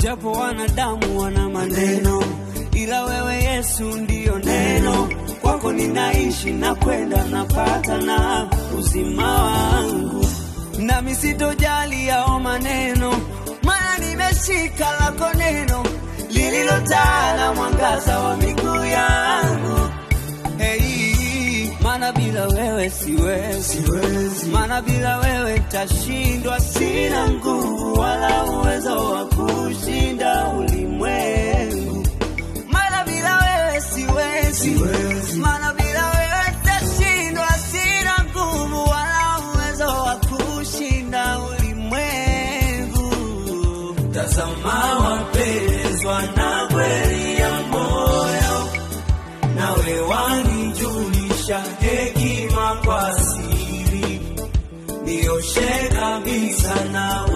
Japo wanadamu wana maneno, ila wewe Yesu ndio neno. Kwako ninaishi na kwenda napata na uzima wangu. Nami sitojali yao maneno, maana nimeshika lako neno, lililotaa na mwangaza wa miguu yangu. Hey, maana bila wewe siwezi. Maana bila wewe tashindwa, sina nguvu wala uwezo wa kushinda ulimwengu. Maana bila wewe siwezi. Maana bila wewe tashindwa, sina nguvu wala uwezo wa kushinda ulimwengu. Tazama wapendezwa na kweli ya moyo, nawe wanijulisha hekima kwa siri. Nioshe kabisa na